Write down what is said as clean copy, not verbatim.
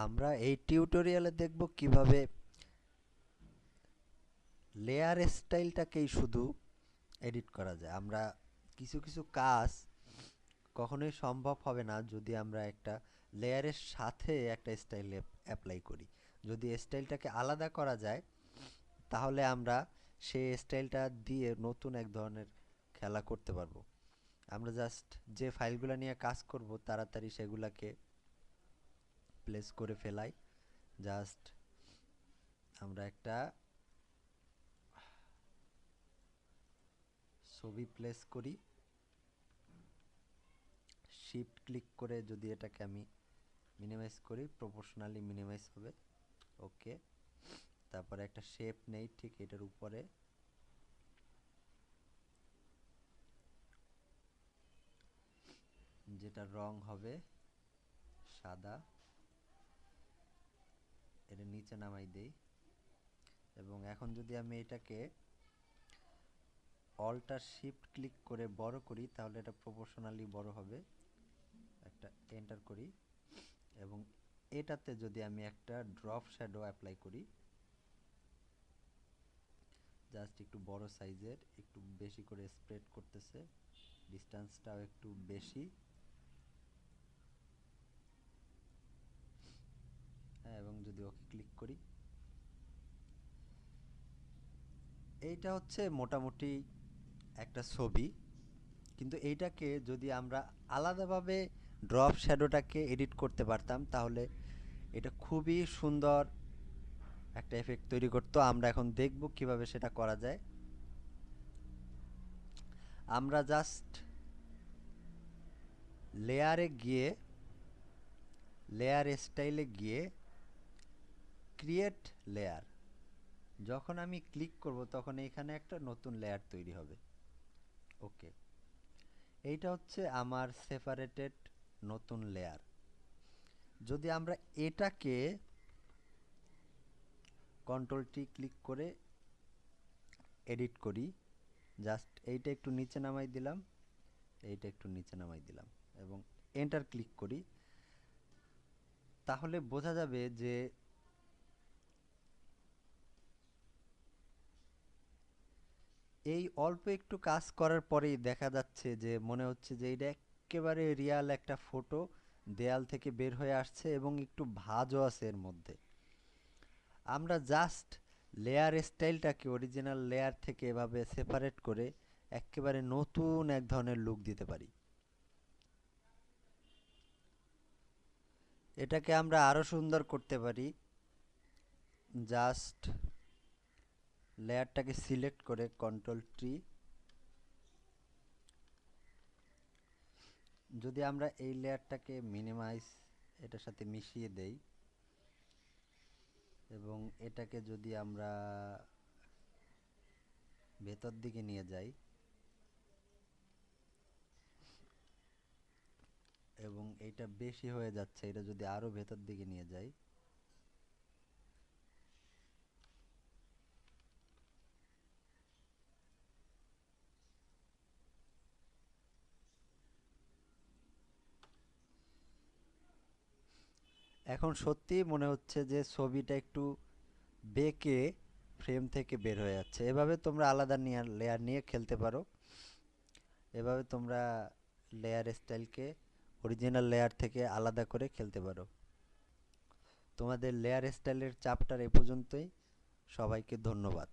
আমরা এই টিউটোরিয়ালে দেখব কিভাবে লেয়ার স্টাইলটাকেই শুধু এডিট করা যায়। আমরা কিছু কিছু কাজ কখনোই সম্ভব হবে না যদি আমরা একটা লেয়ারের সাথে একটা স্টাইল অ্যাপ্লাই করি। যদি স্টাইলটাকে আলাদা করা যায় তাহলে আমরা সেই স্টাইলটা দিয়ে নতুন এক ধরনের খেলা করতে পারবো। আমরা জাস্ট যে ফাইলগুলো নিয়ে কাজ করব তাড়াতাড়ি সেগুলাকে প্লেস করে ফেলাই। জাস্ট আমরা একটা ছবি প্লেস করি, শিফট ক্লিক করে যদি এটাকে আমি মিনিমাইজ করি, প্রপোর্শনালি মিনিমাইজ হবে। ওকে, তারপরে একটা শেপ নেই ঠিক এটার উপরে, যেটা রং হবে সাদা, এটা নিচে নামাই দেই। এবং এখন যদি আমি এটাকে অল্টার শিফট ক্লিক করে বড় করি তাহলে এটা প্রপোর্শনালি বড় হবে। একটা এন্টার করি এবং এটাতে যদি আমি একটা ড্রপ শ্যাডো অ্যাপ্লাই করি, জাস্ট একটু বড় সাইজের, একটু বেশি করে স্প্রেড করতেছে, ডিসটেন্সটাও একটু বেশি। হ্যাঁ, এবং যদি ওকে ক্লিক করি, এইটা হচ্ছে মোটামুটি একটা ছবি। কিন্তু এইটাকে যদি আমরা আলাদাভাবে ড্রপ শ্যাডোটাকে এডিট করতে পারতাম তাহলে এটা খুবই সুন্দর একটা এফেক্ট তৈরি করতো। আমরা এখন দেখব কিভাবে সেটা করা যায়। আমরা জাস্ট লেয়ারে গিয়ে, লেয়ার স্টাইলে গিয়ে ক্রিয়েট লেয়ার, যখন আমি ক্লিক করব তখন এখানে একটা নতুন লেয়ার তৈরি হবে। ওকে, এইটা হচ্ছে আমার সেপারেটেড নতুন লেয়ার। যদি আমরা এটাকে কন্ট্রোল টি ক্লিক করে এডিট করি, জাস্ট এইটা একটু নিচে নামাই দিলাম, এইটা একটু নিচে নামাই দিলাম এবং এন্টার ক্লিক করি, তাহলে বোঝা যাবে যে এই অল্প একটু কাজ করার পরেই দেখা যাচ্ছে যে মনে হচ্ছে যে এটা একেবারে রিয়াল একটা ফটো দেয়াল থেকে বের হয়ে আসছে এবং একটু ভাঁজও আছে এর মধ্যে। আমরা জাস্ট লেয়ার স্টাইলটাকে অরিজিনাল লেয়ার থেকে এভাবে সেপারেট করে একেবারে নতুন এক ধরনের লুক দিতে পারি। এটাকে আমরা আরো সুন্দর করতে পারি। জাস্ট লেয়ারটাকে সিলেক্ট করে কন্ট্রোল টি, যদি আমরা এই লেয়ারটাকে মিনিমাইজ এটার সাথে মিশিয়ে দেই এবং এটাকে যদি আমরা ভেতর দিকে নিয়ে যাই এবং এইটা বেশি হয়ে যাচ্ছে, এটা যদি আরো ভেতর দিকে নিয়ে যাই, এখন সত্যি মনে হচ্ছে যে ছবিটা একটু বেঁকে ফ্রেম থেকে বের হয়ে যাচ্ছে। এভাবে তোমরা আলাদা নিয়ে লেয়ার নিয়ে খেলতে পারো। এভাবে তোমরা লেয়ার স্টাইলকে অরিজিনাল লেয়ার থেকে আলাদা করে খেলতে পারো। তোমাদের লেয়ার স্টাইলের চ্যাপ্টার এ পর্যন্তই। সবাইকে ধন্যবাদ।